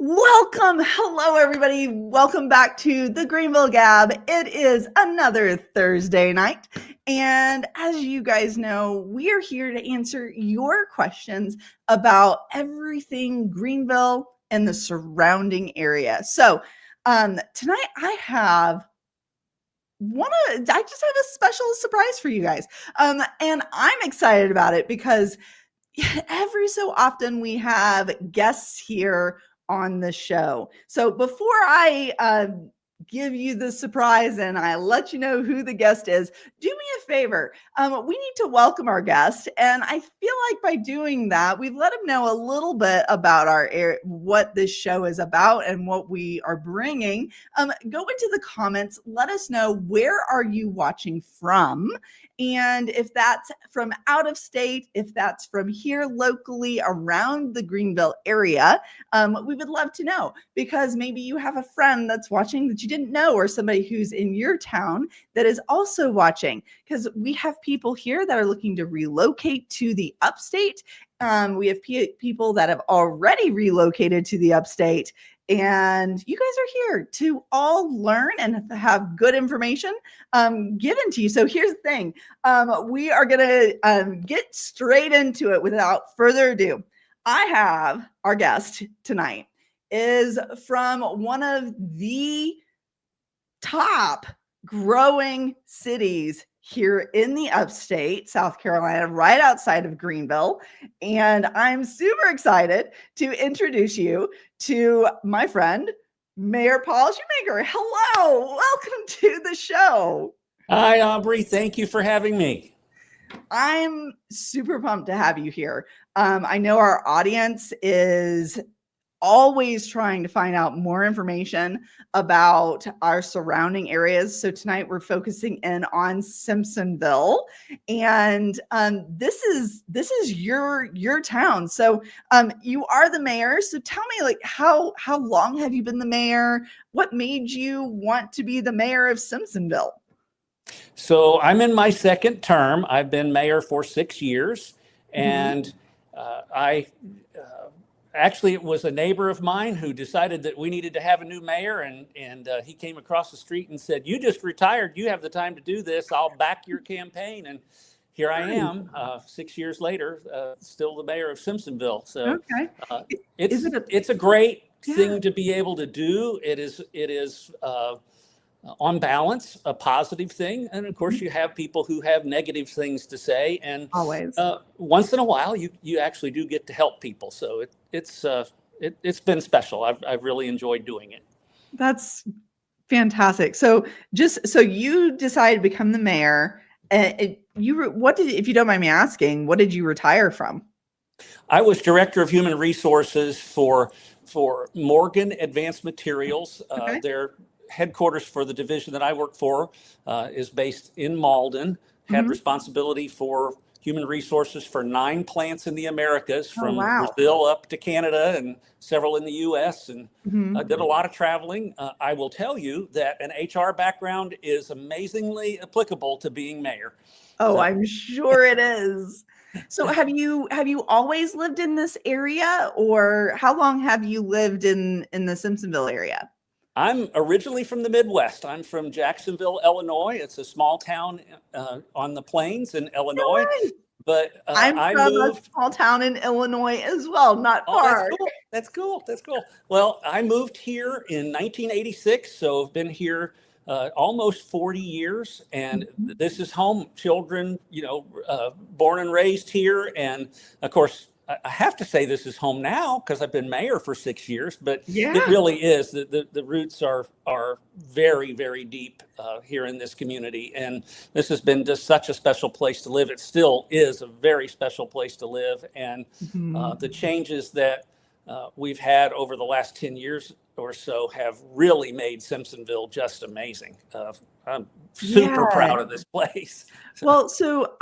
Welcome. Hello, everybody. Welcome back to the Greenville GAB. It is another Thursday night. And as you guys know, we are here to answer your questions about everything Greenville and the surrounding area. So tonight I just have a special surprise for you guys. And I'm excited about it because every so often we have guests here on the show. So before I give you the surprise and I let you know who the guest is, do me a favor. We need to welcome our guest, and I feel like by doing that, we've let them know a little bit about what this show is about and what we are bringing. Go into the comments. Let us know, where are you watching from? And if that's from out of state, if that's from here locally around the Greenville area, we would love to know, because maybe you have a friend that's watching that you didn't know, or somebody who's in your town that is also watching, because we have people here that are looking to relocate to the upstate. We have people that have already relocated to the upstate. And you guys are here to all learn and have good information given to you. So here's the thing. We are going to get straight into it without further ado. I have our guest tonight is from one of the top growing cities here in the upstate, South Carolina, right outside of Greenville. And I'm super excited to introduce you to my friend, Mayor Paul Shewmaker. Hello, welcome to the show. Hi, Aubree. Thank you for having me. I'm super pumped to have you here. I know our audience is always trying to find out more information about our surrounding areas. So tonight we're focusing in on Simpsonville, and this is your town. So you are the mayor. So tell me, like, how long have you been the mayor? What made you want to be the mayor of Simpsonville? So I'm in my second term. I've been mayor for 6 years, and actually, it was a neighbor of mine who decided that we needed to have a new mayor, and he came across the street and said, "You just retired. You have the time to do this. I'll back your campaign." And here I am, 6 years later, still the mayor of Simpsonville. So it's a great thing to be able to do. It is on balance a positive thing, and of course you have people who have negative things to say, and always once in a while you actually do get to help people. So it's been special. I've really enjoyed doing it. That's fantastic. So you decided to become the mayor. If you don't mind me asking, what did you retire from? I was director of human resources for Morgan Advanced Materials. Their headquarters for the division that I work for is based in Malden. Had responsibility for human resources for 9 plants in the Americas, from Brazil up to Canada and several in the US, and I did a lot of traveling. I will tell you that an HR background is amazingly applicable to being mayor. Oh, so. I'm sure it is. So have you always lived in this area, or how long have you lived in the Simpsonville area? I'm originally from the Midwest. I'm from Jacksonville, Illinois. It's a small town on the plains in Illinois. Right. But I'm from a small town in Illinois as well, not far. That's cool. Well, I moved here in 1986, so I've been here almost 40 years, and this is home. Children, born and raised here, and of course, I have to say this is home now because I've been mayor for 6 years, but it really is. The roots are very, very deep here in this community. And this has been just such a special place to live. It still is a very special place to live. And the changes that we've had over the last 10 years or so have really made Simpsonville just amazing. I'm super proud of this place. Well, so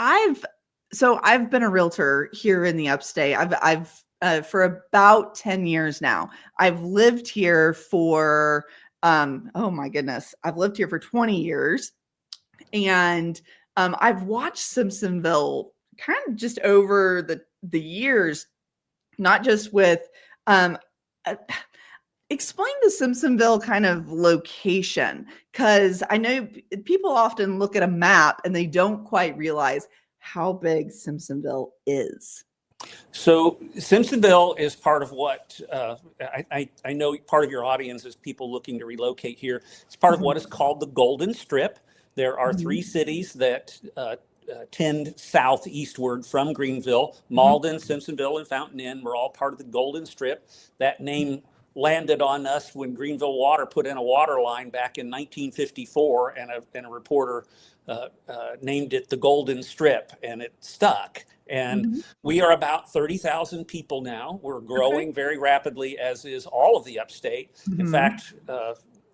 I've been a realtor here in the upstate. I've for about 10 years now. I've lived here for oh my goodness, I've lived here for 20 years, and I've watched Simpsonville kind of just over the years, not just with explain the Simpsonville kind of location, because I know people often look at a map and they don't quite realize how big Simpsonville is. So Simpsonville is part of what I know part of your audience is people looking to relocate here. It's part of what is called the Golden Strip. There are three cities that tend southeastward from Greenville: Malden, Simpsonville, and Fountain Inn. We're all part of the Golden Strip. That name landed on us when Greenville Water put in a water line back in 1954, and a reporter named it the Golden Strip, and it stuck. And we are about 30,000 people now. We're growing very rapidly, as is all of the upstate. In fact,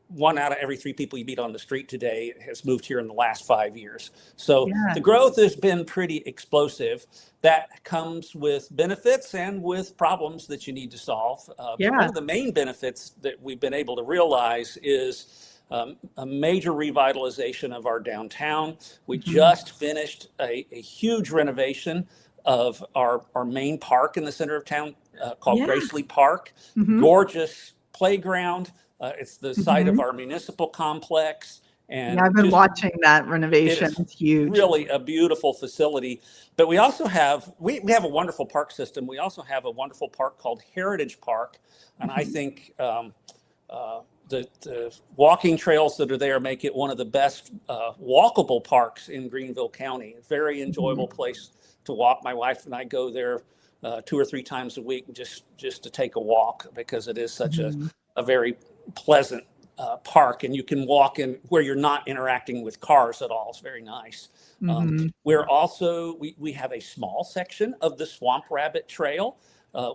1 out of every 3 people you meet on the street today has moved here in the last 5 years. So the growth has been pretty explosive. That comes with benefits and with problems that you need to solve. One of the main benefits that we've been able to realize is a major revitalization of our downtown. We just finished a huge renovation of our main park in the center of town called Gracely Park. Gorgeous playground. It's the site of our municipal complex. And I've been watching that renovation. It's huge. Really a beautiful facility. But we also have, we have a wonderful park system. We also have a wonderful park called Heritage Park. And I think the walking trails that are there make it one of the best walkable parks in Greenville County. A very enjoyable place to walk. My wife and I go there 2 or 3 times a week just to take a walk, because it is such a very pleasant park, and you can walk in where you're not interacting with cars at all. It's very nice. We're also, we have a small section of the Swamp Rabbit Trail.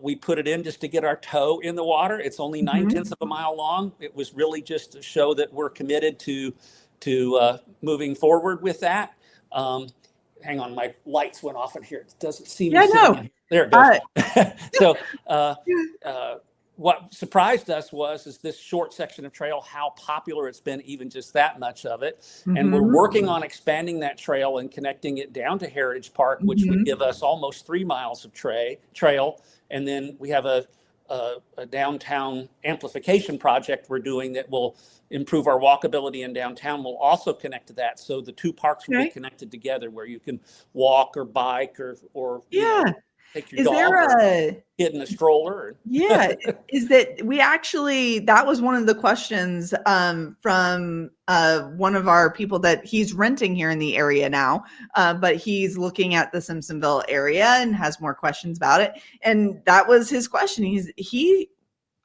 We put it in just to get our toe in the water. It's only 9/10 of a mile long. It was really just to show that we're committed to moving forward with that. Hang on, my lights went off in here. It doesn't seem to sit in here. There it goes. So what surprised us is this short section of trail, how popular it's been, even just that much of it. And we're working on expanding that trail and connecting it down to Heritage Park, which would give us almost 3 miles of trail. And then we have a downtown amplification project we're doing that will improve our walkability in downtown. We'll also connect to that. So the 2 parks will be connected together, where you can walk or bike or take your dog or kid in a stroller. Is that we actually, that was one of the questions from one of our people that he's renting here in the area now, but he's looking at the Simpsonville area and has more questions about it. And that was his question.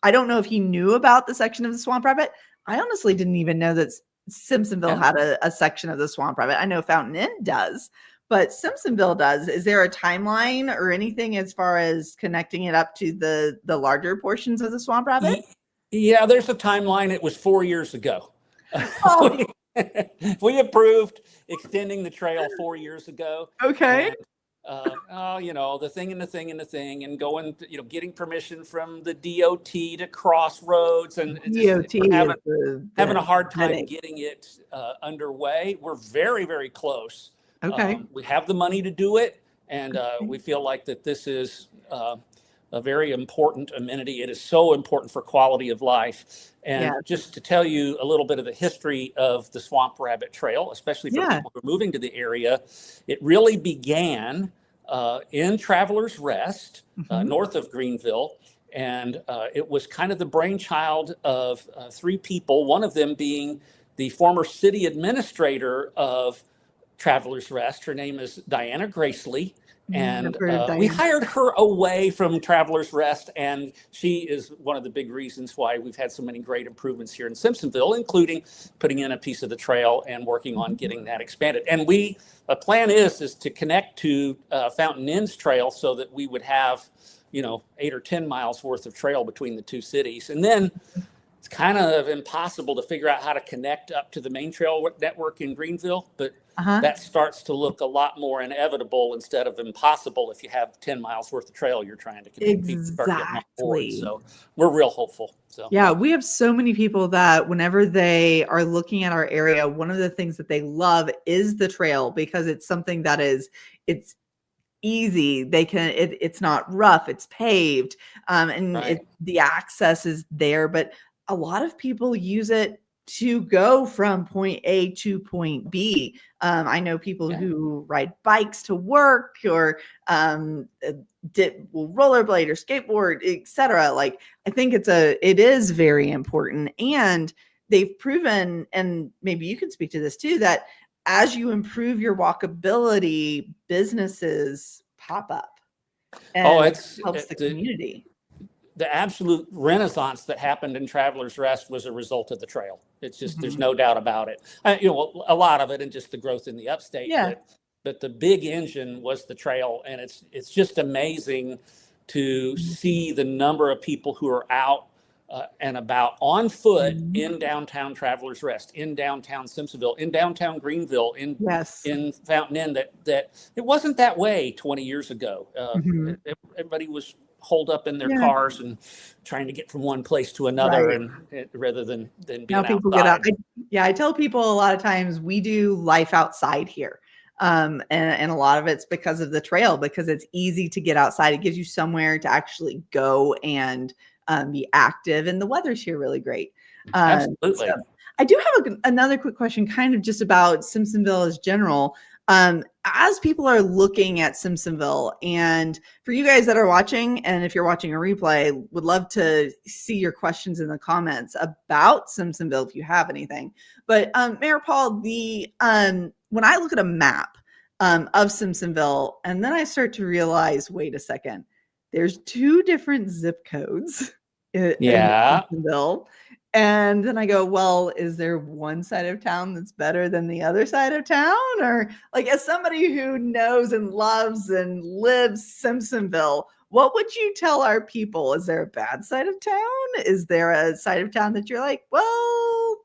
I don't know if he knew about the section of the Swamp Rabbit. I honestly didn't even know that Simpsonville had a section of the Swamp Rabbit. I know Fountain Inn does, but Simpsonville does. Is there a timeline or anything as far as connecting it up to the larger portions of the Swamp Rabbit? Yeah, there's a timeline. It was 4 years ago. We approved extending the trail 4 years ago. Okay. And, the thing and going, getting permission from the DOT to cross roads, and having a hard time getting it underway. We're very, very close. Okay. We have the money to do it, and we feel like that this is a very important amenity. It is so important for quality of life. And just to tell you a little bit of the history of the Swamp Rabbit Trail, especially for people who are moving to the area, it really began in Travelers Rest, north of Greenville. And it was kind of the brainchild of 3 people, one of them being the former city administrator of Travelers Rest. Her name is Diana Gracely. And we hired her away from Travelers Rest, and she is one of the big reasons why we've had so many great improvements here in Simpsonville, including putting in a piece of the trail and working on getting that expanded. And the plan is to connect to Fountain Inn's trail, so that we would have 8 or 10 miles worth of trail between the 2 cities. And then it's kind of impossible to figure out how to connect up to the main trail network in Greenville, but that starts to look a lot more inevitable instead of impossible if you have 10 miles worth of trail you're trying to connect. Exactly. So we're real hopeful. So we have so many people that whenever they are looking at our area, one of the things that they love is the trail, because it's something that it's easy. It's not rough, it's paved, and Right. the access is there. But a lot of people use it to go from point A to point B. I know people who ride bikes to work, or will rollerblade or skateboard, etc. Like, I think it is very important, and they've proven, and maybe you can speak to this too, that as you improve your walkability, businesses pop up, and it helps the community. The absolute renaissance that happened in Travelers Rest was a result of the trail. It's just, there's no doubt about it. A lot of it, and just the growth in the upstate. Yeah. But the big engine was the trail, and it's just amazing to see the number of people who are out and about on foot in downtown Travelers Rest, in downtown Simpsonville, in downtown Greenville, in Fountain Inn. That it wasn't that way 20 years ago. Everybody was holed up in their cars and trying to get from one place to another, and rather than being now people outside. Get out. I tell people a lot of times we do life outside here. And a lot of it's because of the trail, because it's easy to get outside. It gives you somewhere to actually go and be active, and the weather's here really great. Absolutely. So I do have another quick question, kind of just about Simpsonville as general. As people are looking at Simpsonville, and for you guys that are watching, and if you're watching a replay, would love to see your questions in the comments about Simpsonville if you have anything. But Mayor Paul, when I look at a map of Simpsonville, and then I start to realize, wait a second, there's 2 different zip codes in Simpsonville. And then I go, well, is there one side of town that's better than the other side of town? Or, like, as somebody who knows and loves and lives Simpsonville, what would you tell our people? Is there a bad side of town? Is there a side of town that you're like, well,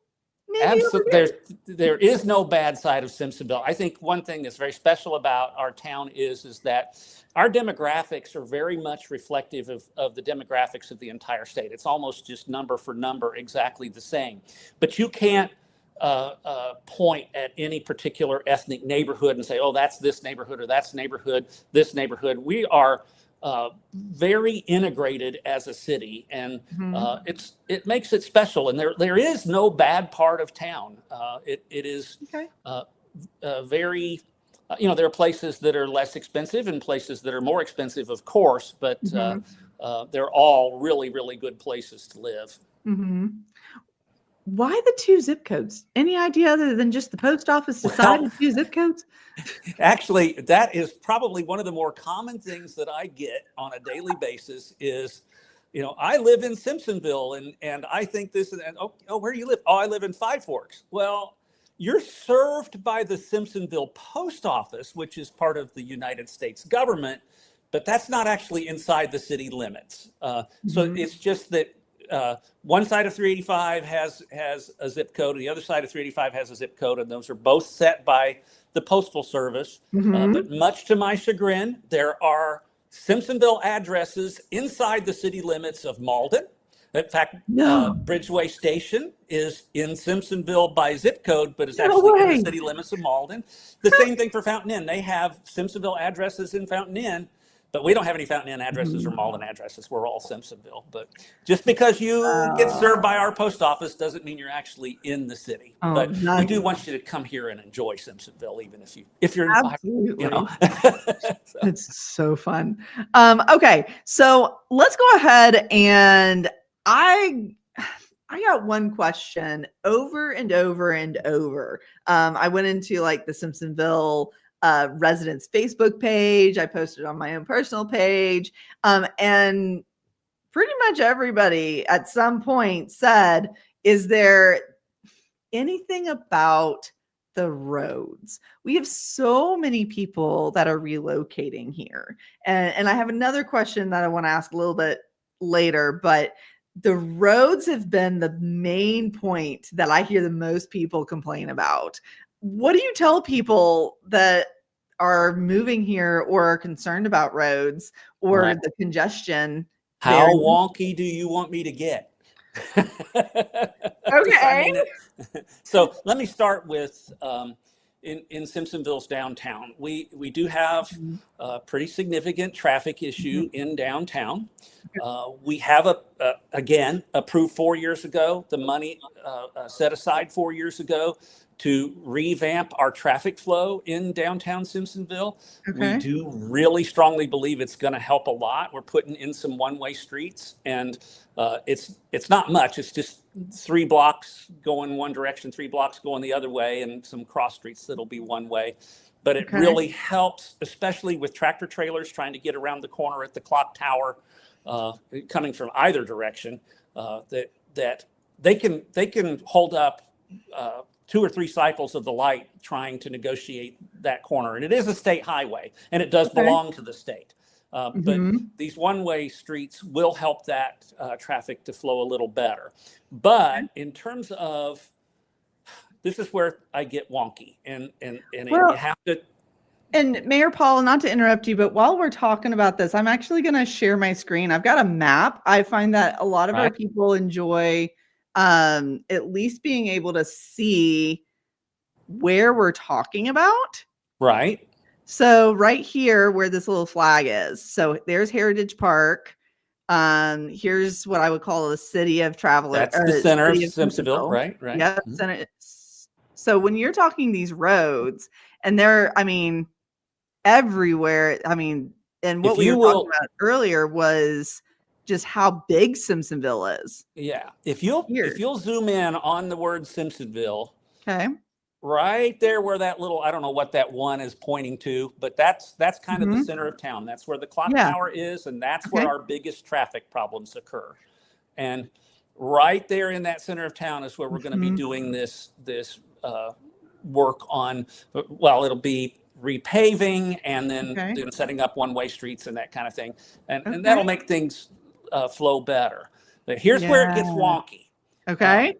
maybe absolutely, there is no bad side of Simpsonville. I think one thing that's very special about our town is that our demographics are very much reflective of the demographics of the entire state. It's almost just number for number exactly the same. But you can't point at any particular ethnic neighborhood and say, oh, that's this neighborhood, or that's this neighborhood. We are very integrated as a city, and it makes it special. And there is no bad part of town. It is very, there are places that are less expensive and places that are more expensive, of course, but they're all really, really good places to live. Why the 2 zip codes? Any idea, other than just the post office decided 2 zip codes? Actually, that is probably one of the more common things that I get on a daily basis is, I live in Simpsonville, and I think this is, oh, where do you live? Oh, I live in Five Forks. Well, you're served by the Simpsonville Post Office, which is part of the United States government, but that's not actually inside the city limits. So it's just that one side of 385 has a zip code, and the other side of 385 has a zip code, and those are both set by the Postal Service. But much to my chagrin, there are Simpsonville addresses inside the city limits of Malden. In fact, Bridgeway Station is in Simpsonville by zip code, but it's actually in the city limits of Malden. The same thing for Fountain Inn. They have Simpsonville addresses in Fountain Inn, but we don't have any Fountain Inn addresses or Malden addresses. We're all Simpsonville. But just because you get served by our post office doesn't mean you're actually in the city. But we do want you to come here and enjoy Simpsonville, even if you're absolutely. It's so fun. Okay, so let's go ahead, and I got one question over and over and over. I went into like the Simpsonville residents Facebook page. I posted on my own personal page. And pretty much everybody at some point said, is there anything about the roads? We have so many people that are relocating here. And I have another question that I want to ask a little bit later, but the roads have been the main point that I hear the most people complain about. What do you tell people that are moving here or are concerned about roads or the congestion? How wonky do you want me to get? Okay. So let me start with, in Simpsonville's downtown. We do have a pretty significant traffic issue in downtown. We have again approved 4 years ago the money set aside 4 years ago to revamp our traffic flow in downtown Simpsonville. We do really strongly believe it's going to help a lot. We're putting in some one-way streets, and it's not much. It's just 3 blocks going one direction, 3 blocks going the other way, and some cross streets that'll be one way. But it really helps, especially with tractor trailers trying to get around the corner at the clock tower, coming from either direction, that they can hold up 2 or 3 cycles of the light trying to negotiate that corner. And it is a state highway, and it does belong to the state. But these one-way streets will help that traffic to flow a little better. But in terms of, this is where I get wonky, and you have to. And Mayor Paul, not to interrupt you, but while we're talking about this, I'm actually going to share my screen. I've got a map. I find that a lot of our people enjoy at least being able to see where we're talking about. Right. So right here where this little flag is. So there's Heritage Park. Here's what I would call the city of travelers. That's the center of Simpsonville. Right. Yep. So when you're talking these roads, and they're, I mean, everywhere. I mean, and what we were talking about earlier was just how big Simpsonville is. Yeah. If you'll zoom in on the word Simpsonville. Okay. Right there where that little, I don't know what that one is pointing to, but that's kind of the center of town. That's where the clock tower is, and that's where our biggest traffic problems occur. And right there in that center of town is where we're going to be doing this work on, well, it'll be repaving and then setting up one-way streets and that kind of thing. And that'll make things flow better. But here's where it gets wonky. Okay.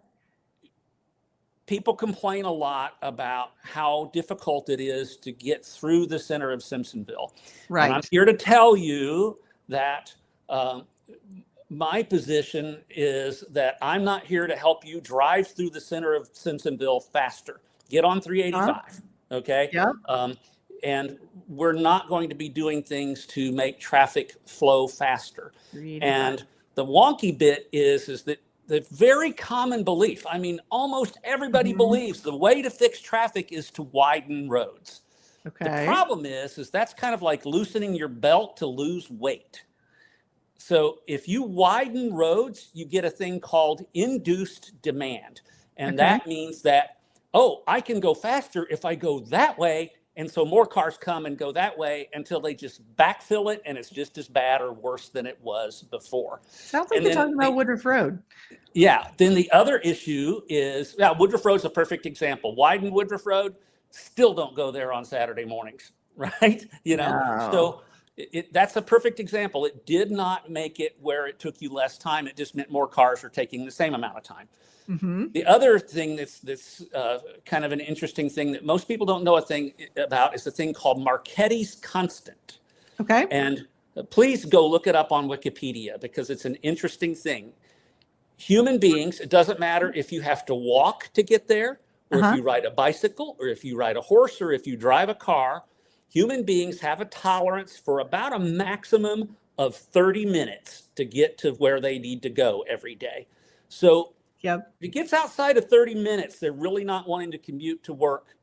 People complain a lot about how difficult it is to get through the center of Simpsonville. Right. And I'm here to tell you that my position is that I'm not here to help you drive through the center of Simpsonville faster. Get on 385, okay? Yeah. And we're not going to be doing things to make traffic flow faster. And the wonky bit is that the very common belief, I mean, almost everybody believes the way to fix traffic is to widen roads. Okay. The problem is that's kind of like loosening your belt to lose weight. So if you widen roads, you get a thing called induced demand. And that means that, oh, I can go faster if I go that way. And so more cars come and go that way until they just backfill it, and it's just as bad or worse than it was before. Sounds like you're talking about Woodruff Road. Yeah. Then the other issue is, Woodruff Road's a perfect example. Widen Woodruff Road, still don't go there on Saturday mornings, right? So that's a perfect example. It did not make it where it took you less time. It just meant more cars are taking the same amount of time. The other thing that's kind of an interesting thing that most people don't know a thing about is a thing called Marchetti's constant. Okay. And please go look it up on Wikipedia because it's an interesting thing. Human beings, it doesn't matter if you have to walk to get there, or if you ride a bicycle, or if you ride a horse, or if you drive a car, human beings have a tolerance for about a maximum of 30 minutes to get to where they need to go every day. So if it gets outside of 30 minutes, they're really not wanting to commute to work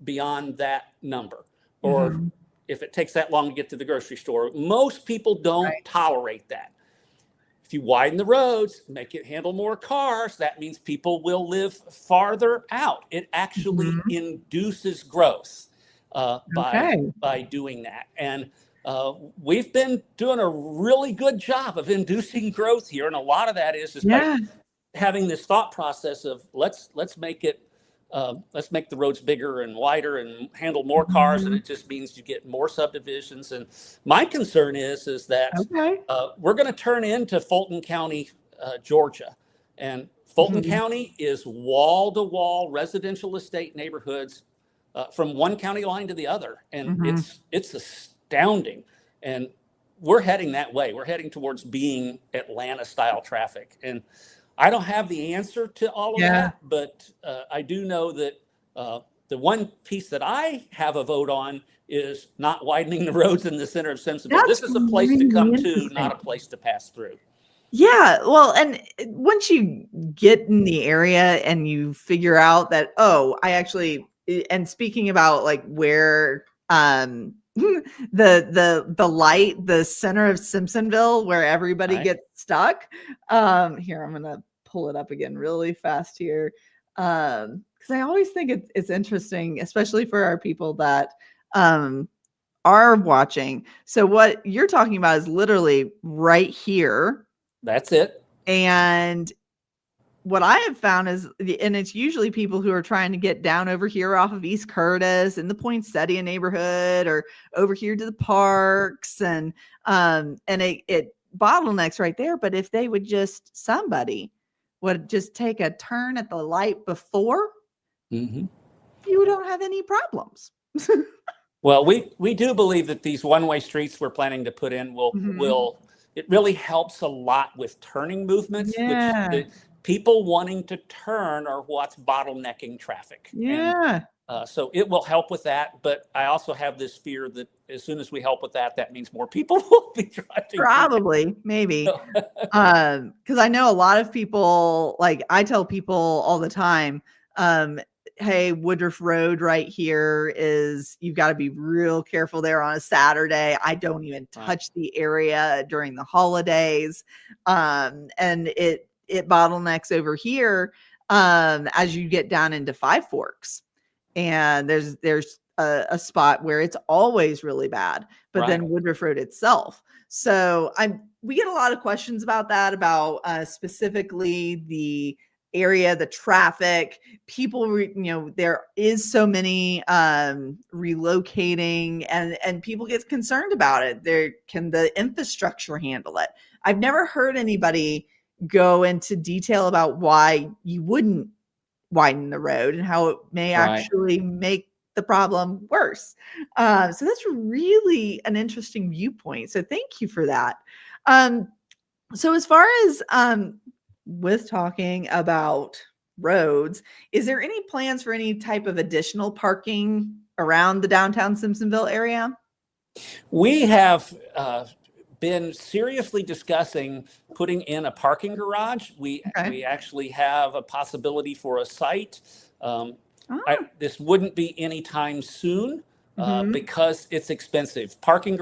beyond that number. Or if it takes that long to get to the grocery store, most people don't tolerate that. If you widen the roads, make it handle more cars, that means people will live farther out. It actually induces growth by doing that. And we've been doing a really good job of inducing growth here. And a lot of that is by having this thought process of let's make the roads bigger and wider and handle more cars, and it just means you get more subdivisions. And my concern is that we're going to turn into Fulton County, Georgia, and Fulton County is wall-to-wall residential estate neighborhoods from one county line to the other, and it's astounding. And we're heading that way. We're heading towards being Atlanta-style traffic, and I don't have the answer to all of that, but I do know that the one piece that I have a vote on is not widening the roads in the center of Simpsonville. This is a place to come to, not a place to pass through. Yeah, well, and once you get in the area and you figure out that, oh, I actually, and speaking about like where the light, the center of Simpsonville, where everybody gets stuck. Here, I'm gonna pull it up again really fast here. Because I always think it's interesting, especially for our people that are watching. So what you're talking about is literally right here. That's it. And what I have found is, and it's usually people who are trying to get down over here off of East Curtis in the Poinsettia neighborhood or over here to the parks, and it bottlenecks right there. But if they would somebody would just take a turn at the light before, you don't have any problems. Well, we do believe that these one-way streets we're planning to put in will it really helps a lot with turning movements, which the people wanting to turn are what's bottlenecking traffic. And, so it will help with that. But I also have this fear that as soon as we help with that, that means more people will be driving. Probably, maybe. Because I know a lot of people, like I tell people all the time, hey, Woodruff Road right here is, you've got to be real careful there on a Saturday. I don't even touch the area during the holidays. And it bottlenecks over here as you get down into Five Forks. And there's a spot where it's always really bad, but then Woodruff Road itself. So we get a lot of questions about that, about specifically the area, the traffic, people, there is so many relocating, and people get concerned about it. Can the infrastructure handle it? I've never heard anybody go into detail about why you wouldn't widen the road and how it may actually make the problem worse. So that's really an interesting viewpoint. So thank you for that. So as far as with talking about roads, is there any plans for any type of additional parking around the downtown Simpsonville area? We have been seriously discussing putting in a parking garage. We actually have a possibility for a site. This wouldn't be anytime soon because it's expensive. Parking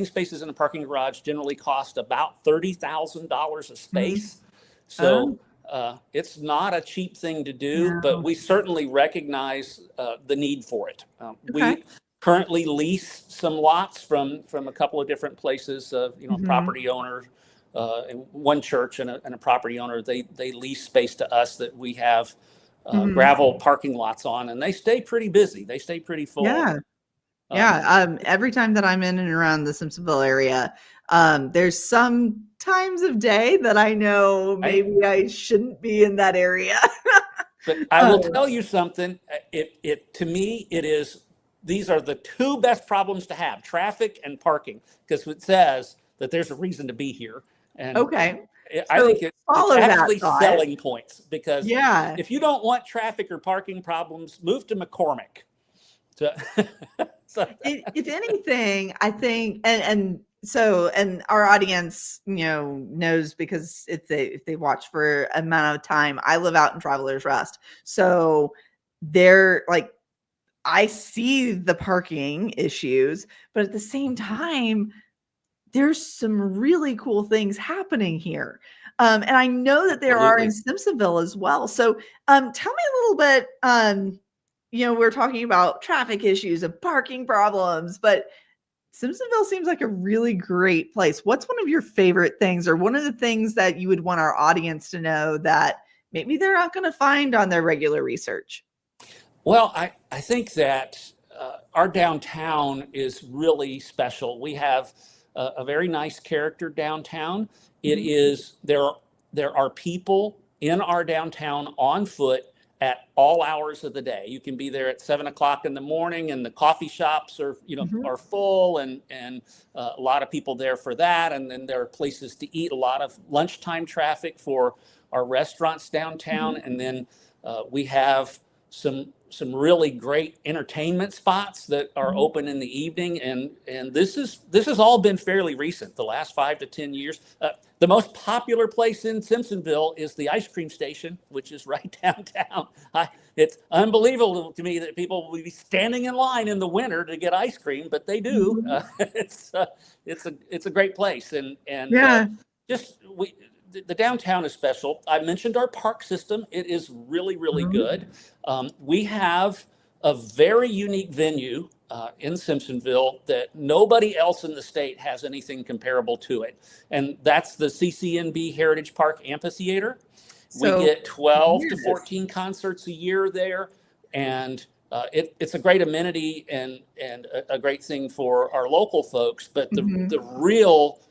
spaces in a parking garage generally cost about $30,000 a space. So it's not a cheap thing to do, but we certainly recognize the need for it. We currently lease some lots from a couple of different places, property owners, and one church and a property owner. They lease space to us that we have gravel parking lots on, and they stay pretty busy. They stay pretty full. Every time that I'm in and around the Simpsonville area, there's some times of day that I know maybe I shouldn't be in that area. But I will tell you something. To me, these are the two best problems to have: traffic and parking, because it says that there's a reason to be here. And I think it's actually selling points, because if you don't want traffic or parking problems, move to McCormick. If anything, I think, and our audience, knows, because if they watch for an amount of time, I live out in Travelers Rest. So they're like, I see the parking issues, but at the same time, there's some really cool things happening here. And I know that there are in Simpsonville as well. So tell me a little bit, we're talking about traffic issues and parking problems, but Simpsonville seems like a really great place. What's one of your favorite things, or one of the things that you would want our audience to know that maybe they're not going to find on their regular research? Well, I think that our downtown is really special. We have a very nice character downtown. It is, there are people in our downtown on foot at all hours of the day. You can be there at 7 o'clock in the morning, and the coffee shops are, are full, and a lot of people there for that. And then there are places to eat, a lot of lunchtime traffic for our restaurants downtown. And then we have some some really great entertainment spots that are open in the evening, and this has all been fairly recent, the last 5 to 10 years. The most popular place in Simpsonville is the ice cream station, which is right downtown. It's unbelievable to me that people will be standing in line in the winter to get ice cream, but they do. It's a great place, and the downtown is special. I mentioned our park system. It is really, really good. We have a very unique venue in Simpsonville that nobody else in the state has anything comparable to it. And that's the CCNB Heritage Park Amphitheater. So we get 12 to 14 concerts a year there. And it's a great amenity and a great thing for our local folks. But the real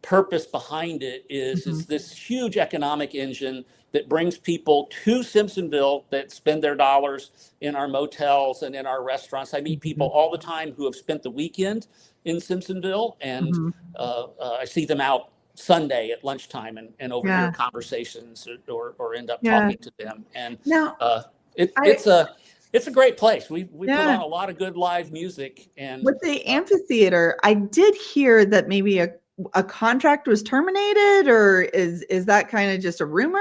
purpose behind it is this huge economic engine that brings people to Simpsonville that spend their dollars in our motels and in our restaurants. I meet people all the time who have spent the weekend in Simpsonville, and I see them out Sunday at lunchtime and overhear conversations or end up talking to them. And it's a great place. We put on a lot of good live music. And with the amphitheater, I did hear that maybe a contract was terminated, or is that kind of just a rumor?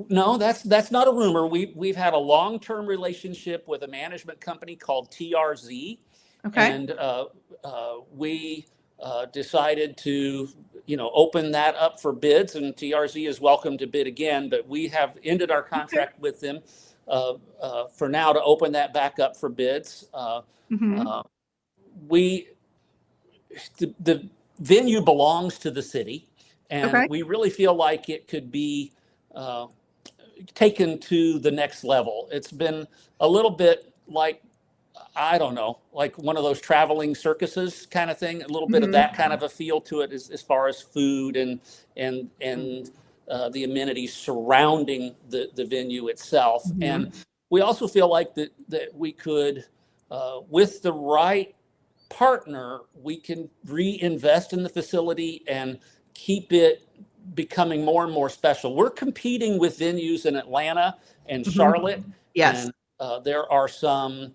No, that's not a rumor. We've had a long-term relationship with a management company called TRZ. Okay. And we decided to open that up for bids, and TRZ is welcome to bid again, but we have ended our contract with them for now to open that back up for bids. The venue belongs to the city, and we really feel like it could be taken to the next level. It's been a little bit like, I don't know, like one of those traveling circuses kind of thing, a little bit of that kind of a feel to it as far as food and the amenities surrounding the venue itself. And we also feel like that we could, with the right partner, we can reinvest in the facility and keep it becoming more and more special. We're competing with venues in Atlanta and Charlotte. Yes. And there are some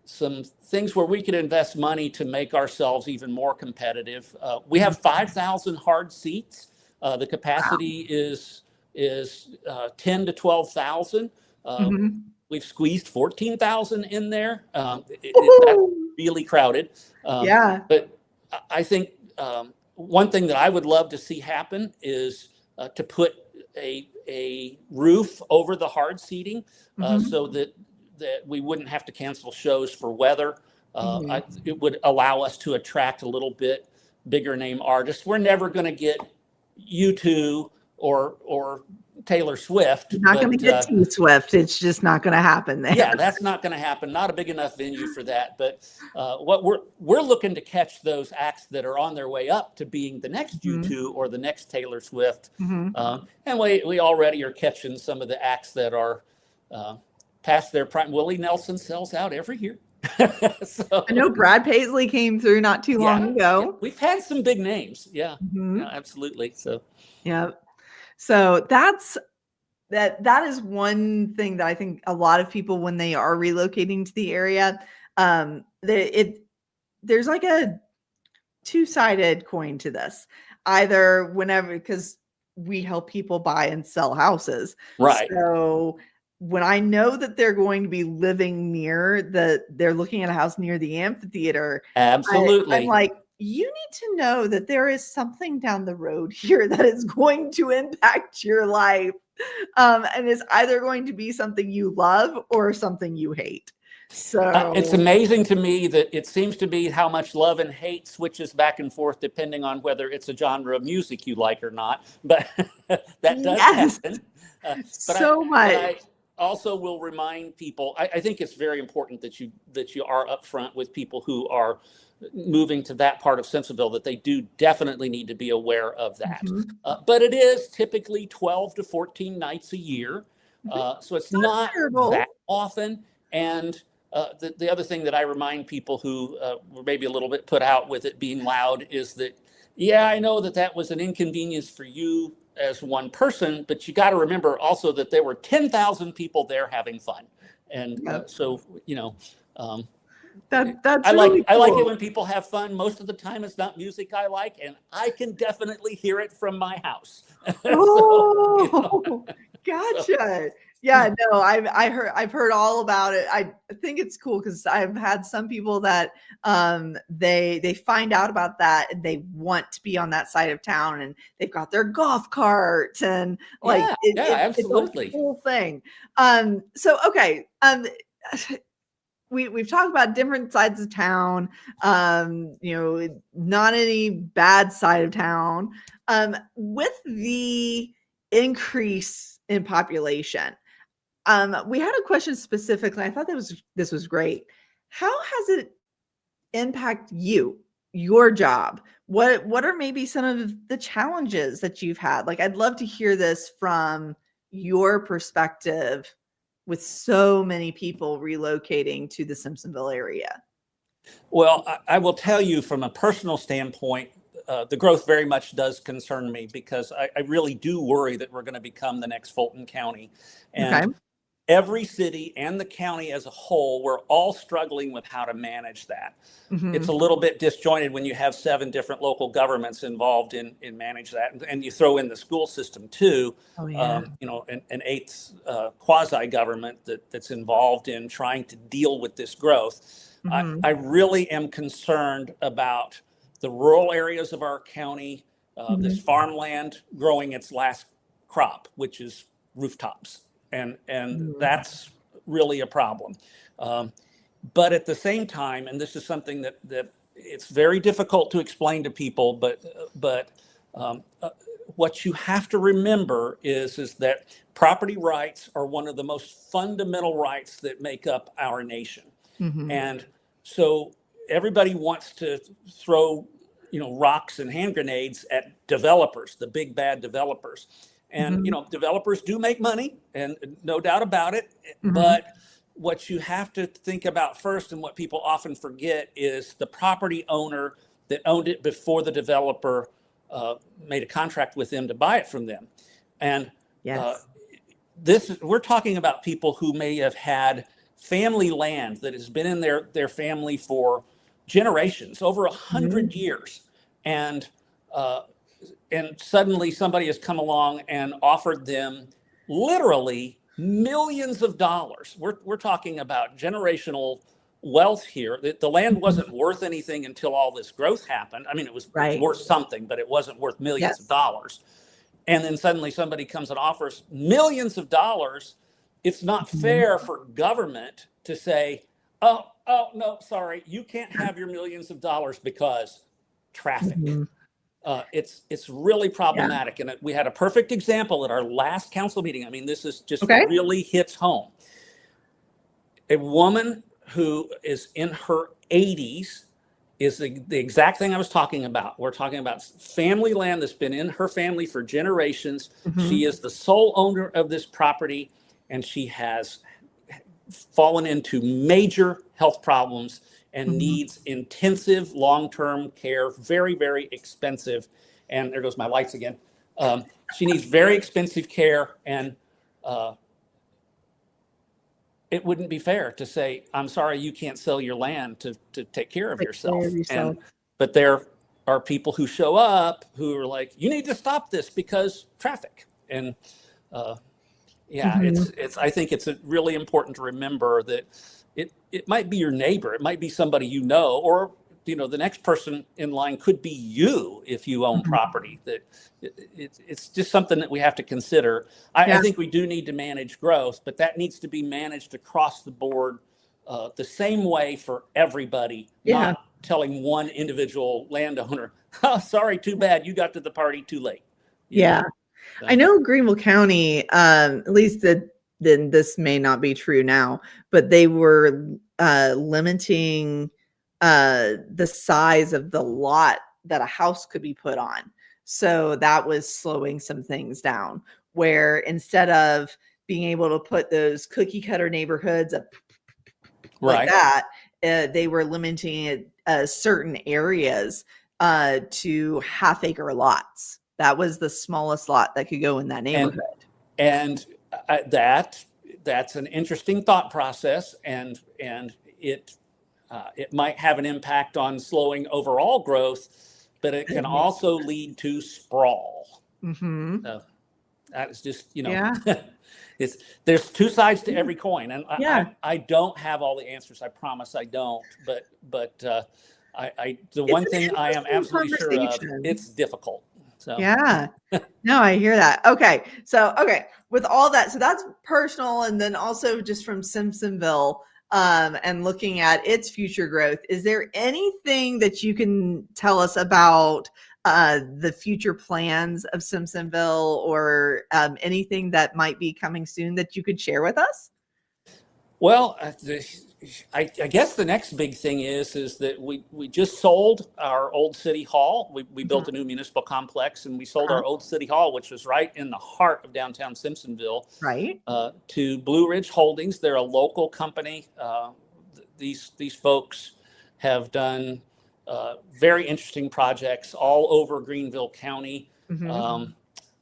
things where we could invest money to make ourselves even more competitive. We have 5,000 hard seats. The capacity is 10 to 12,000. We've squeezed 14,000 in there. That's really crowded. But I think one thing that I would love to see happen is to put a roof over the hard seating so that we wouldn't have to cancel shows for weather. It would allow us to attract a little bit bigger name artists. We're never going to get U2 or Taylor Swift. You're not going to get T Swift. It's just not going to happen there. Yeah, that's not going to happen. Not a big enough venue for that. But what we're looking to catch those acts that are on their way up to being the next U2 or the next Taylor Swift. And we already are catching some of the acts that are past their prime. Willie Nelson sells out every year. So, I know Brad Paisley came through not too long ago. Yeah, we've had some big names. Yeah, absolutely. So so that is one thing that I think a lot of people, when they are relocating to the area, there's like a two-sided coin to this. Either whenever, because we help people buy and sell houses, right? So when I know that they're going to be living they're looking at a house near the amphitheater. Absolutely. I'm like, you need to know that there is something down the road here that is going to impact your life. And is either going to be something you love or something you hate. So it's amazing to me that it seems to be how much love and hate switches back and forth depending on whether it's a genre of music you like or not. But that does happen. But I also will remind people, I think it's very important that you are upfront with people who are moving to that part of Simpsonville, that they do definitely need to be aware of that. But it is typically 12 to 14 nights a year. So it's not that often. And the other thing that I remind people who were maybe a little bit put out with it being loud is that, I know that was an inconvenience for you as one person, but you got to remember also that there were 10,000 people there having fun. And Yep. so, you know, That's I like really I like it cool. when people have fun. Most of the time, it's not music I like, and I can definitely hear it from my house. So, you know, Oh, so gotcha. Yeah, no, I've heard all about it. I think it's cool because I've had some people that they find out about that and they want to be on that side of town and they've got their golf cart and like yeah, yeah, it's a absolutely. whole thing. So okay. We've talked about different sides of town, not any bad side of town. With the increase in population, we had a question specifically. I thought this was great. How has it impacted your job? What are maybe some of the challenges that you've had? Like, I'd love to hear this from your perspective with so many people relocating to the Simpsonville area. Well, I will tell you from a personal standpoint, the growth very much does concern me because I really do worry that we're going to become the next Fulton County. Okay. And every city and the county as a whole, we're all struggling with how to manage that. It's a Mhm. little bit disjointed when you have 7 different local governments involved in manage that, and you throw in the school system too. Oh, yeah. An eighth quasi government that's involved in trying to deal with this growth. I Mhm. really am concerned about the rural areas of our county, this Mhm. farmland growing its last crop, which is rooftops, and Mhm. that's really a problem. But at the same time, and this is something that it's very difficult to explain to people, but what you have to remember is that property rights are one of the most fundamental rights that make up our nation. Mhm. And so everybody wants to throw, rocks and hand grenades at developers, the big bad developers. And, Mhm. developers do make money, and no doubt about it. Mhm. But what you have to think about first, and what people often forget, is the property owner that owned it before the developer made a contract with them to buy it from them. And uh, Yes. we're talking about people who may have had family land that has been in their family for generations, over 100 Mhm. years, and uh, and suddenly somebody has come along and offered them literally millions of dollars. We're talking about generational wealth here. The land Mhm. wasn't worth anything until all this growth happened. I mean, it was Right. worth something, but it wasn't worth millions of Yes. dollars. And then suddenly somebody comes and offers millions of dollars. It's not Mhm. fair for government to say, oh no, sorry, you can't have your millions of dollars because traffic. Mhm. It's really Yeah. problematic. And we had a perfect example at our last council meeting. I mean, this is just Okay. really hits home. A woman who is in her 80s is the exact thing I was talking about. We're talking about family land that's been in her family for generations. She Mhm. is the sole owner of this property, and she has fallen into major health problems and Mhm. needs intensive long-term care, very, very expensive. And there goes my lights again. She needs very expensive care, and uh, it wouldn't be fair to say, I'm sorry, you can't sell your land to take care of Take care yourself. of yourself. But there are people who show up who are like, you need to stop this because traffic. And uh, yeah, Mhm. I think it's really important to remember that it might be your neighbor, it might be somebody or the next person in line could be you if you own Mhm. property. That it's just something that we have to consider. I Yeah. think we do need to manage growth, but that needs to be managed across the board, the same way for everybody, Yeah. not telling one individual landowner, oh, sorry, too bad, you got to the party too late. You Yeah. know. I So, know Greenville County, at least then this may not be true now, but they were limiting the size of the lot that a house could be put on. So that was slowing some things down, where instead of being able to put those cookie cutter neighborhoods up like right. that, they were limiting it, certain areas to half-acre lots. That was the smallest lot that could go in that And neighborhood. and that that's an interesting thought process, and it might have an impact on slowing overall growth, but it can also lead to sprawl. Mm-hmm. So that's just, Yeah. there's two sides to every coin, and Yeah. I don't have all the answers. I promise I don't. But the It's one an thing I am interesting absolutely sure of, conversation. it's difficult. So Yeah. No, I hear that. Okay. So, with all that, so that's personal. And then also just from Simpsonville, and looking at its future growth, is there anything that you can tell us about the future plans of Simpsonville, or anything that might be coming soon that you could share with us? well, I guess the next big thing is that we just sold our old city hall. We built a new municipal complex, and we sold our old city hall, which was right in the heart of downtown Simpsonville, Right. to Blue Ridge Holdings. They're a local company. These folks have done very interesting projects all over Greenville County. Mm-hmm.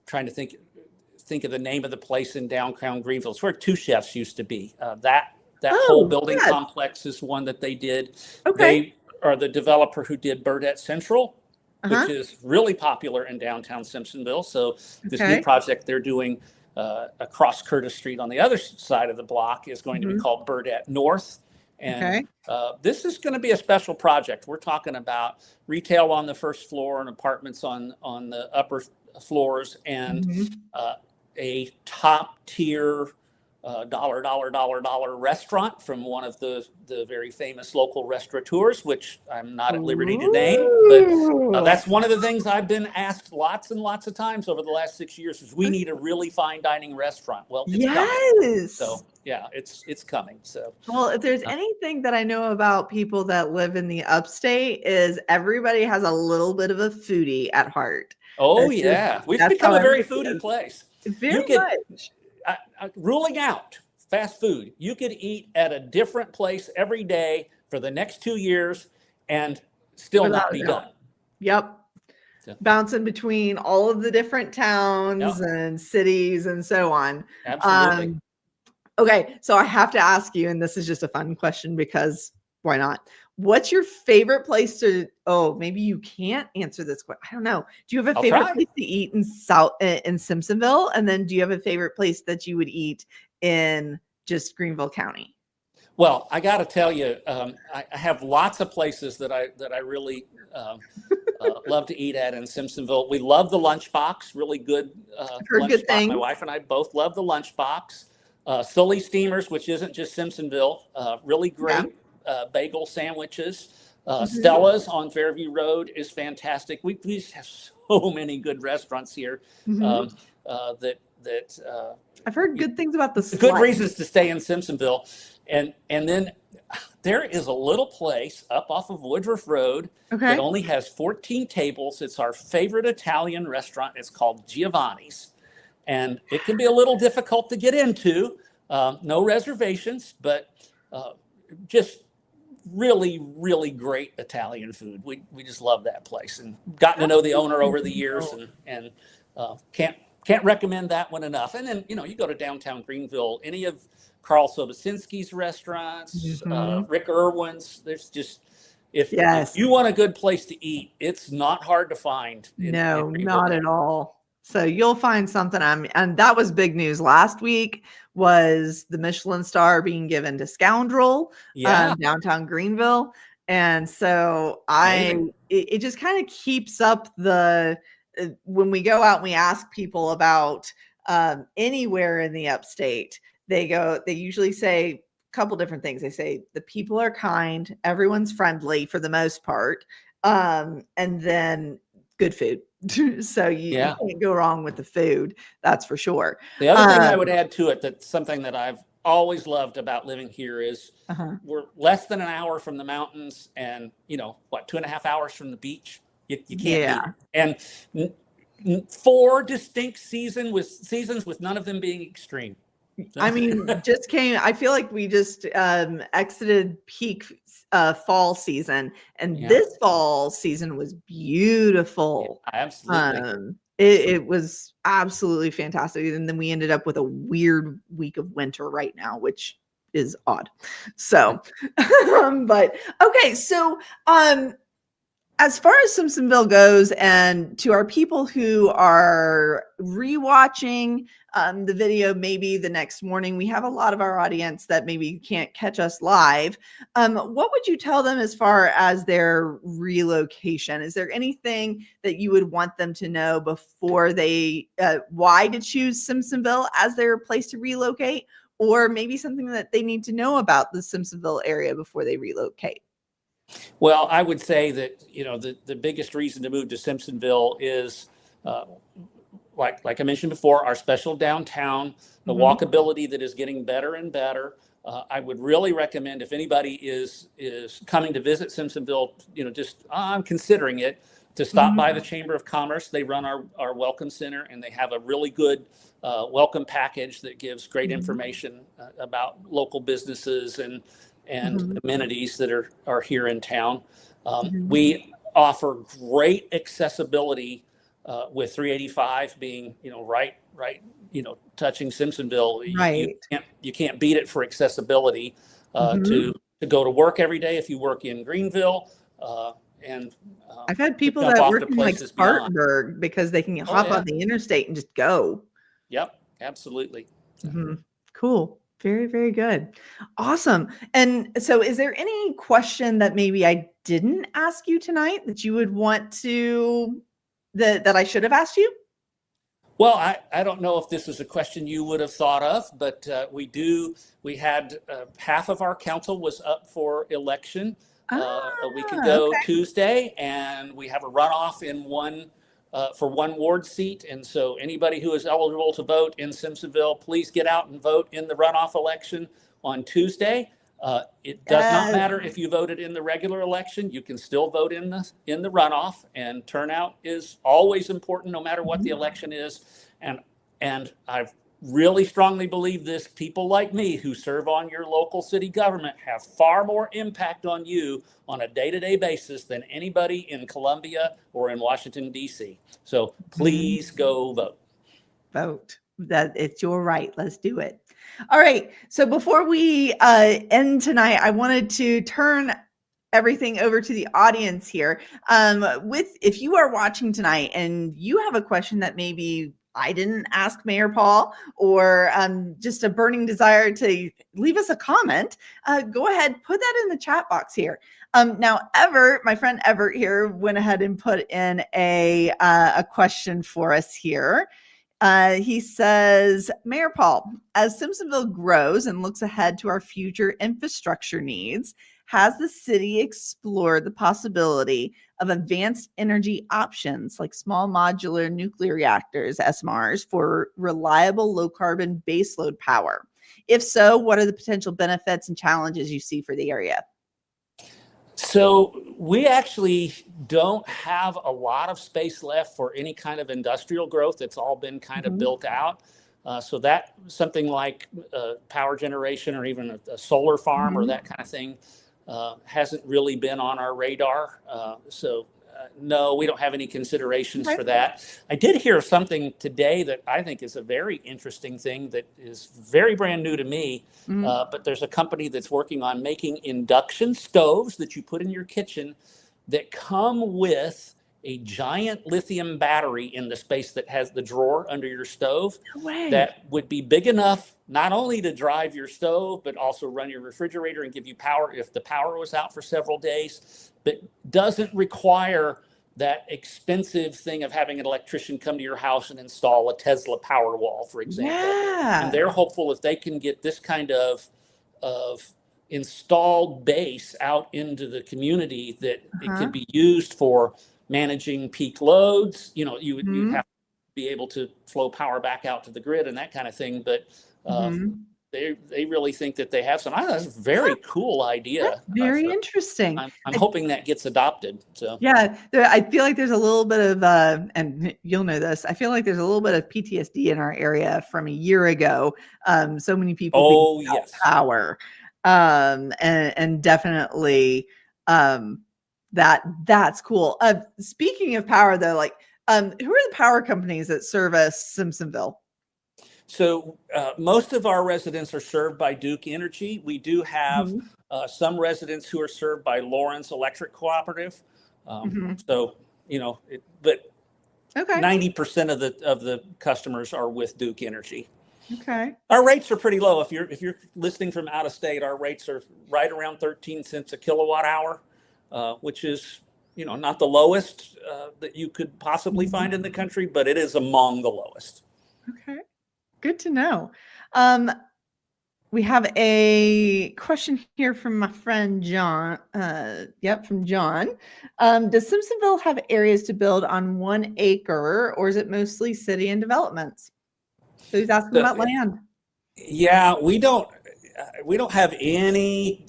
Trying to think of the name of the place in downtown Greenville. It's where Two Chefs used to be. That whole building complex is one that they did. Okay. They are the developer who did Burdette Central, Uh-huh. which is really popular in downtown Simpsonville. So this new Okay. project they're doing across Curtis Street on the other side of the block is going to be Mhm. called Burdette North. And Okay. this is going to be a special project. We're talking about retail on the first floor and apartments on the upper floors, and Mhm. a top tier dollar restaurant from one of the very famous local restaurateurs, which I'm not at liberty to name. But Ooh. that's one of the things I've been asked lots and lots of times over the last 6 years is we need a really fine dining restaurant. Well, it's coming. Yes. So yeah, it's coming. So Well, if there's anything that I know about people that live in the upstate, is everybody has a little bit of a foodie at heart. oh That's just, yeah, we've that's how become a very everybody foodie is. place. Very You could much. ruling out fast food. You could eat at a different place every day for the next 2 years and still Without not a be doubt. done. Yep. So, Bouncing between all of the different towns yeah, and cities and so on. absolutely. Okay, so I have to ask you, and this is just a fun question because why not? What's your favorite place to? Oh, maybe you can't answer this question. I don't know. Do you have a I'll favorite try. place to eat in in Simpsonville, and then do you have a favorite place that you would eat in just Greenville County? Well, I got to tell you, I have lots of places that I really love to eat at in Simpsonville. We love the Lunchbox, really good I've heard lunch good spot. My things. wife and I both love the Lunchbox. Sully Steamers, which isn't just Simpsonville, really Yeah. great bagel sandwiches. Mhm. Stella's on Fairview Road is fantastic. We just have so many good restaurants here Mhm. that I've heard good things about the good slice. reasons to stay in Simpsonville. And then there is a little place up off of Woodruff Road that Okay. only has 14 tables. It's our favorite Italian restaurant. It's called Giovanni's. And it can be a little difficult to get into. No reservations, but just really, really great Italian food. We just love that place, and gotten to know the owner over the years, and can't recommend that one enough. And then you go to downtown Greenville, any of Carl Sobosinski's restaurants, Mhm. Rick Irwin's. There's just if Yes. you want a good place to eat, it's not hard to find in No, Greenville not at County. all. So you'll find something. And that was big news last week, was the Michelin star being given to Scoundrel, Yeah, downtown Greenville. And so amazing. it just kind of keeps up the, when we go out and we ask people about anywhere in the upstate, they usually say a couple different things. They say the people are kind, everyone's friendly for the most part, and then good food. So you Yeah. can't go wrong with the food, that's for sure. The other thing I Um, would add to it, that's something that I've always loved about living here, is uh-huh. we're less than an hour from the mountains, and 2.5 hours from the beach. You can't beat Yeah. it. And 4 distinct seasons with none of them being extreme. I mean, I feel like we just exited peak fall season, and this fall season was beautiful. Yeah, absolutely. It was absolutely fantastic. And then we ended up with a weird week of winter right now, which is odd. So, but okay. So, as far as Simpsonville goes, and to our people who are rewatching the video maybe the next morning, we have a lot of our audience that maybe can't catch us live. What would you tell them as far as their relocation? Is there anything that you would want them to know before they, why to choose Simpsonville as their place to relocate, or maybe something that they need to know about the Simpsonville area before they relocate? Well, I would say that, the biggest reason to move to Simpsonville is, like I mentioned before, our special downtown, the walkability that is getting better and better. I would really recommend, if anybody is coming to visit Simpsonville, I'm considering it, to stop by the Chamber of Commerce. They run our welcome center, and they have a really good welcome package that gives great information about local businesses and amenities that are here in town. We offer great accessibility with 385 being, right, touching Simpsonville. Right. You can't beat it for accessibility to go to work every day if you work in Greenville. I've had people that work in like Spartanburg because they can hop on the interstate and just go. Yep, absolutely. Cool. Very, very good. Awesome. And so is there any question that maybe I didn't ask you tonight that you would want to, that I should have asked you? Well, I don't know if this is a question you would have thought of, but we had half of our council was up for election a week ago Tuesday, and we have a runoff in for one ward seat. And so anybody who is eligible to vote in Simpsonville, please get out and vote in the runoff election on Tuesday. It does not matter if you voted in the regular election. You can still vote in the runoff, and turnout is always important no matter what the election is. And I really strongly believe this. People like me who serve on your local city government have far more impact on you on a day-to-day basis than anybody in Columbia or in Washington, D.C. So please go vote. Vote. That it's your right. Let's do it. All right. So before we end tonight, I wanted to turn everything over to the audience here. If you are watching tonight and you have a question that maybe I didn't ask Mayor Paul, or just a burning desire to leave us a comment, go ahead, put that in the chat box here. Now, my friend Everett here went ahead and put in a question for us here. He says, Mayor Paul, as Simpsonville grows and looks ahead to our future infrastructure needs, has the city explored the possibility of advanced energy options like small modular nuclear reactors, SMRs, for reliable low carbon baseload power? If so, what are the potential benefits and challenges you see for the area? So we actually don't have a lot of space left for any kind of industrial growth. It's all been kind of built out. So that something like power generation or even a solar farm or that kind of thing hasn't really been on our radar. No, we don't have any considerations for that. I did hear something today that I think is a very interesting thing that is very brand new to me. But there's a company that's working on making induction stoves that you put in your kitchen that come with a giant lithium battery in the space that has the drawer under your stove. That would be big enough not only to drive your stove, but also run your refrigerator and give you power if the power was out for several days, but doesn't require that expensive thing of having an electrician come to your house and install a Tesla power wall, for example. And they're hopeful if they can get this kind of installed base out into the community that it could be used for managing peak loads. You'd have to be able to flow power back out to the grid and that kind of thing. But they really think that they have some. I thought that's a very cool idea. That's very interesting. I'm hoping that gets adopted. So yeah, I feel like there's a little bit of, and you'll know this, I feel like there's a little bit of PTSD in our area from a year ago. So many people being without power, and definitely that's cool. Speaking of power, though, like, who are the power companies that service Simpsonville? So most of our residents are served by Duke Energy. We do have some residents who are served by Lawrence Electric Cooperative. So, but 90% of the customers are with Duke Energy. Okay. Our rates are pretty low. If you're listening from out of state, our rates are right around 13 cents a kilowatt hour, which is, not the lowest that you could possibly find in the country, but it is among the lowest. Okay. Good to know. We have a question here from my friend John. From John. Does Simpsonville have areas to build on 1 acre, or is it mostly city and developments? So he's asking about land. Yeah, we don't have any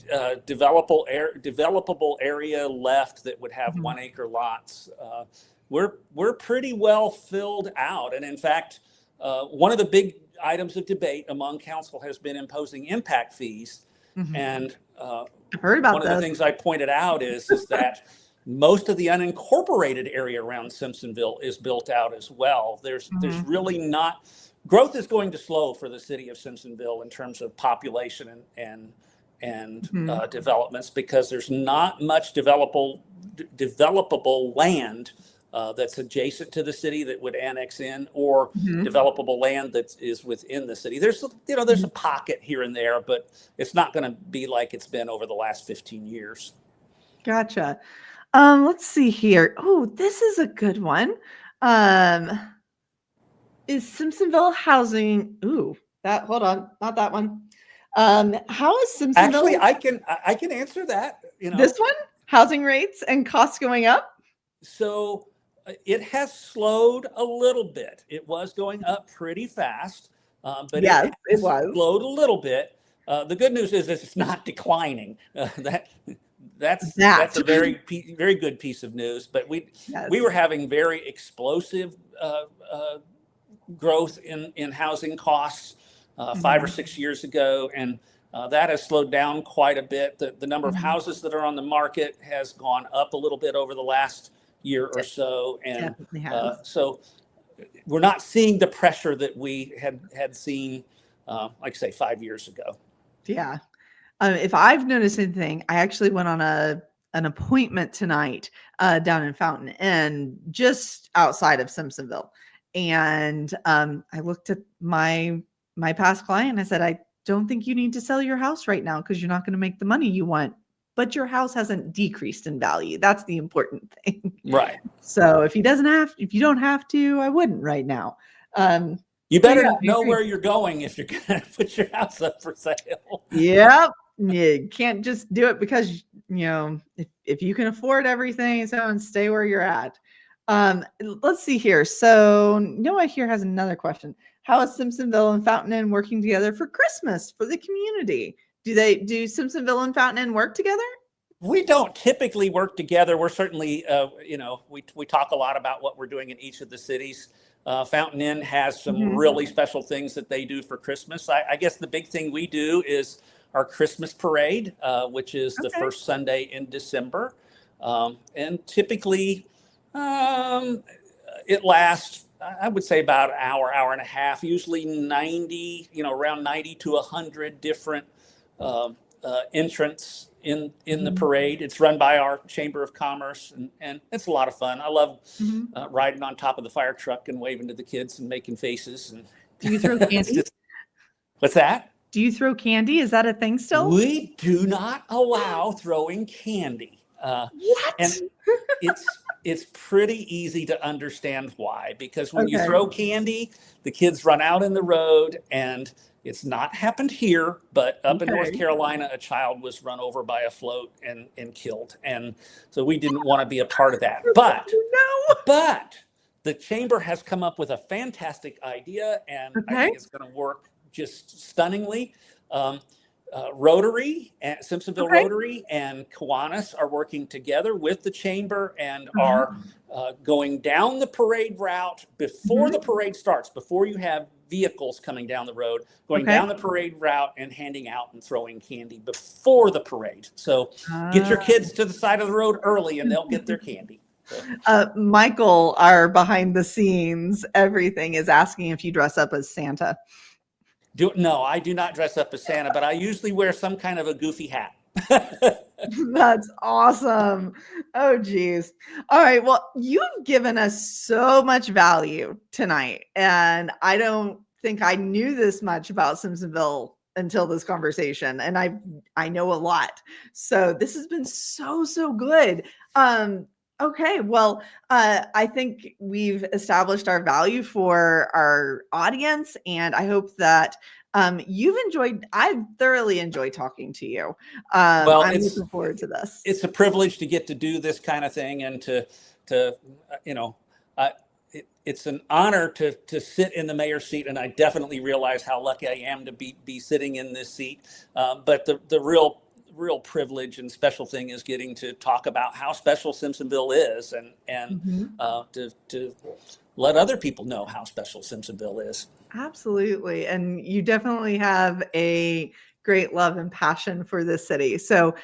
developable area left that would have 1 acre lots. We're pretty well filled out, and in fact, one of the big items of debate among council has been imposing impact fees. And I've heard about one of the things I pointed out is that most of the unincorporated area around Simpsonville is built out as well. There's really not, growth is going to slow for the city of Simpsonville in terms of population and developments, because there's not much developable land that's adjacent to the city that would annex in, or developable land that is within the city. There's a pocket here and there, but it's not going to be like it's been over the last 15 years. Gotcha. Let's see here. Oh, this is a good one. Is Simpsonville housing? Hold on, not that one. How is Simpsonville? Actually, I can answer that. This one, housing rates and costs going up. So it has slowed a little bit. It was going up pretty fast, but yes, it was slowed a little bit. The good news is it's not declining. That's a very good piece of news. But we were having very explosive growth in housing costs 5 or 6 years ago, and that has slowed down quite a bit. The number of houses that are on the market has gone up a little bit over the last year or so, and so we're not seeing the pressure that we had seen, like I say, 5 years ago. Yeah. If I've noticed anything, I actually went on an appointment tonight down in Fountain Inn, just outside of Simpsonville, and I looked at my past client. I said, I don't think you need to sell your house right now because you're not going to make the money you want. But your house hasn't decreased in value. That's the important thing. Right. So if you don't have to, I wouldn't right now. You better know where you're going if you're going to put your house up for sale. Yep. You can't just do it because, if you can afford everything, so stay where you're at. Let's see here. So Noah here has another question. How is Simpsonville and Fountain Inn working together for Christmas for the community? Do Simpsonville and Fountain Inn work together? We don't typically work together. We're certainly, we talk a lot about what we're doing in each of the cities. Fountain Inn has some really special things that they do for Christmas. I guess the big thing we do is our Christmas parade, which is the first Sunday in December. And typically it lasts, I would say, about an hour and a half, usually around 90 to 100 different entrants in the parade. It's run by our Chamber of Commerce, and it's a lot of fun. I love riding on top of the fire truck and waving to the kids and making faces. And do you throw candy? What's that? Do you throw candy? Is that a thing still? We do not allow throwing candy. What? And it's pretty easy to understand why, because when you throw candy, the kids run out in the road, and it's not happened here, but up in North Carolina, a child was run over by a float and killed. And so we didn't want to be a part of that. But the chamber has come up with a fantastic idea, and I think it's going to work just stunningly. Rotary, and Simpsonville Okay. Rotary and Kiwanis are working together with the chamber and Uh-huh. are going down the parade route before Mhm. the parade starts, before you have vehicles coming down the road, going Okay. down the parade route and handing out and throwing candy before the parade. So get your Ah. kids to the side of the road early and they'll get their candy. Michael, our behind the scenes everything, is asking if you dress up as Santa. No, I do not dress up as Santa, but I usually wear some kind of a goofy hat. That's awesome. Oh, geez. All right. Well, you've given us so much value tonight. And I don't think I knew this much about Simpsonville until this conversation. And I know a lot. So this has been so good. Okay. Well, I think we've established our value for our audience. And I hope that you've enjoyed, I've thoroughly enjoyed talking to you. Well, I'm looking forward to this. It's a privilege to get to do this kind of thing and to it's an honor to sit in the mayor's seat, and I definitely realize how lucky I am to be sitting in this seat. But the real privilege and special thing is getting to talk about how special Simpsonville is, and to let other people know how special Simpsonville is. Absolutely. And you definitely have a great love and passion for this city. So,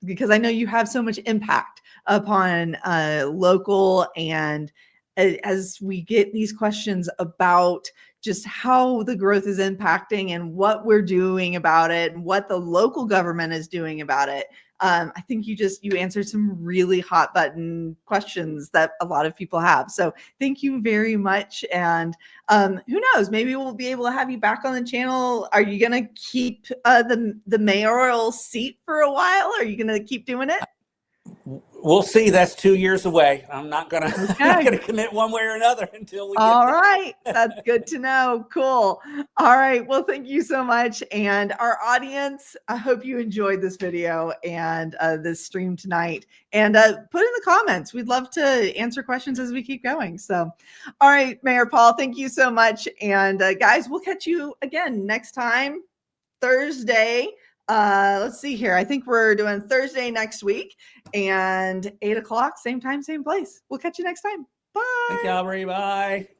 because I know you have so much impact upon local, and as we get these questions about just how the growth is impacting and what we're doing about it and what the local government is doing about it. I think you answered some really hot button questions that a lot of people have. So thank you very much. And who knows, maybe we'll be able to have you back on the channel. Are you going to keep the mayoral seat for a while? Are you going to keep doing it? We'll see. That's 2 years away. I'm not gonna commit one way or another until we get there. All right. That's good to know. Cool. All right. Well, thank you so much. And our audience, I hope you enjoyed this video and this stream tonight. And put in the comments. We'd love to answer questions as we keep going. So, all right, Mayor Paul, thank you so much. And guys, we'll catch you again next time, Thursday. Let's see here. I think we're doing Thursday next week, and 8 o'clock, same time, same place. We'll catch you next time. Bye. Thank you, Aubree. Bye.